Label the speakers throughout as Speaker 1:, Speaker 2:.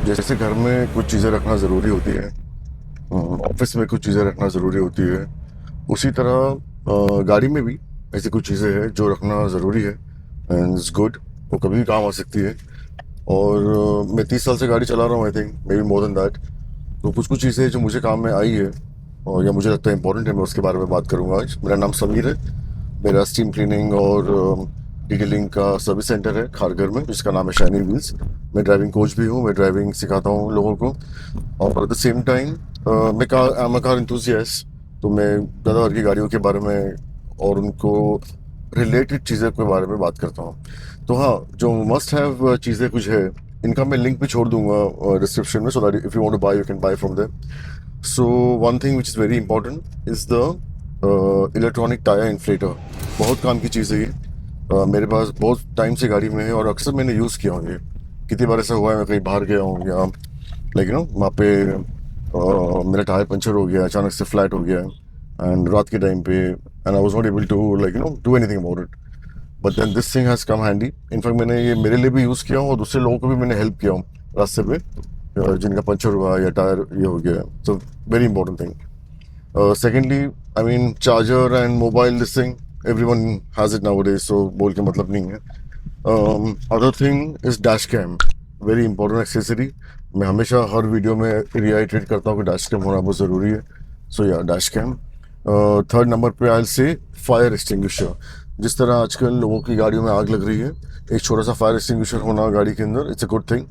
Speaker 1: जैसे घर में कुछ चीज़ें रखना ज़रूरी होती है, ऑफिस में कुछ चीज़ें रखना ज़रूरी होती है, उसी तरह गाड़ी में भी ऐसी कुछ चीज़ें हैं जो रखना ज़रूरी है एंड इट्स गुड। वो कभी भी काम आ सकती है। और मैं 30 साल से गाड़ी चला रहा हूँ, I think may be more than that. तो कुछ कुछ चीज़ें जो मुझे काम में आई है और या मुझे लगता है इंपॉर्टेंट है, मैं उसके बारे में बात करूँगा आज। मेरा नाम समीर है। मेरा स्टीम क्लीनिंग और डिटेलिंग का सर्विस सेंटर है खारघर में, जिसका नाम है शाइनी व्हील्स। मैं ड्राइविंग कोच भी हूँ, मैं ड्राइविंग सिखाता हूँ लोगों को। और एट द सेम टाइम मैं car I am a car enthusiast. तो मैं ज़्यादातर की गाड़ियों के बारे में और उनको रिलेटेड चीज़ें के बारे में बात करता हूँ। तो हाँ, जो मस्ट हैव चीज़ें कुछ है, इनका मैं लिंक भी छोड़ दूंगा डिस्क्रिप्शन में, so that if you want to buy you can buy from there. So one thing which is very important is the electronic tyre inflator. बहुत काम की चीज़ है ये। मेरे पास बहुत टाइम से गाड़ी में है और अक्सर मैंने यूज़ किया हूँ ये। कितनी बार ऐसा हुआ है मैं कहीं बाहर गया हूँ या लाइक वहाँ पे मेरा टायर पंचर हो गया, अचानक से फ्लैट हो गया एंड रात के टाइम पे, and I was not able to do anything about it. But then this thing has come handy. In fact मैंने ये मेरे लिए भी यूज़ किया हूँ और दूसरे लोगों को भी मैंने हेल्प किया हूँ रास्ते पे, जिनका पंचर हुआ या टायर ये हो गया। So very important thing. Secondly, I mean charger and mobile, this thing everyone has it nowadays, so बोल के मतलब नहीं है। Other thing is dash cam, very important accessory. मैं हमेशा हर वीडियो में रिआइट्रेट करता हूँ कि डैश कैम होना बहुत ज़रूरी है। सो या डैश कैम। थर्ड नंबर पे आई से फायर एक्सटिंग्विशर। जिस तरह आजकल लोगों की गाड़ियों में आग लग रही है, एक छोटा सा फायर एक्सटिंग्विशर होना गाड़ी के अंदर, it's a good thing.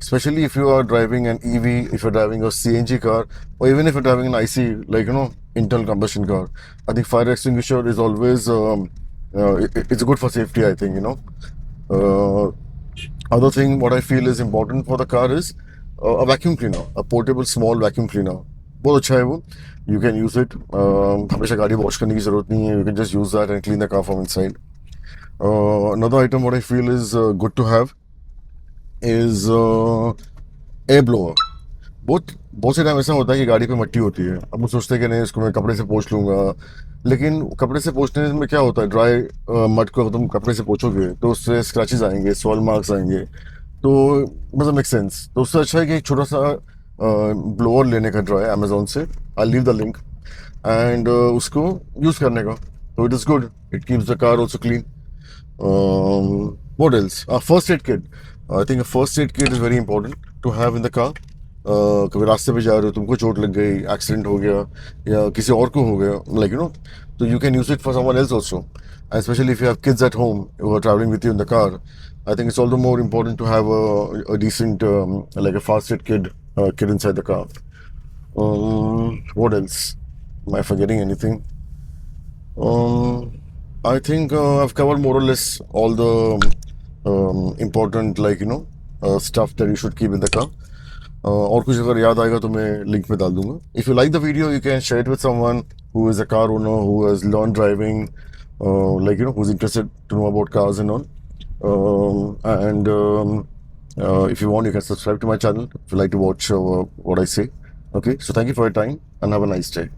Speaker 1: Especially if you are driving an EV, if you're driving a CNG car, or even if you're driving an IC, internal combustion car, I think fire extinguisher is always it's good for safety, I think. Uh, Other thing what I feel is important for the car is a vacuum cleaner, a portable small vacuum cleaner. बहुत अच्छा है वो। You can use it. हमेशा गाड़ी wash करने की जरूरत नहीं है, you can just use that and clean the car from inside. Another item what I feel is good to have is air blower. बहुत बहुत से टाइम ऐसा होता है कि गाड़ी पे मिट्टी होती है, अब हम सोचते हैं कि नहीं इसको मैं कपड़े से पोंछ लूंगा। लेकिन कपड़े से पोंछने में क्या होता है, ड्राई मड को तुम कपड़े से पोंछोगे तो उससे स्क्रैचेस आएंगे, सॉल मार्क्स आएंगे। तो मतलब मेक सेंस, तो उससे अच्छा है कि एक छोटा सा ब्लोअर लेने का ड्राई अमेजोन से। I leave the link and उसको यूज करने का। तो it is good, it keeps the car also clean. What else? A first aid kit. I think a first aid kit is very important to have in the car. कभी रास्ते पे जा रहे हो, तुमको चोट लग गई, एक्सीडेंट हो गया या किसी और को हो गया, तो you can use it for someone else also. And especially if you have kids at home who are traveling with you in the car, I think it's all the more important to have a decent like a first aid kit inside the car. What else? Am I forgetting anything? Um, I think I've covered more or less all the important stuff that you should keep in the car. और कुछ अगर याद आएगा तो मैं link में डाल दूंगा। If you like the video you can share it with someone who is a car owner who has learned driving, who's interested to know about cars and all. And if you want, you can subscribe to my channel if you like to watch what I say. Okay, so thank you for your time and have a nice day.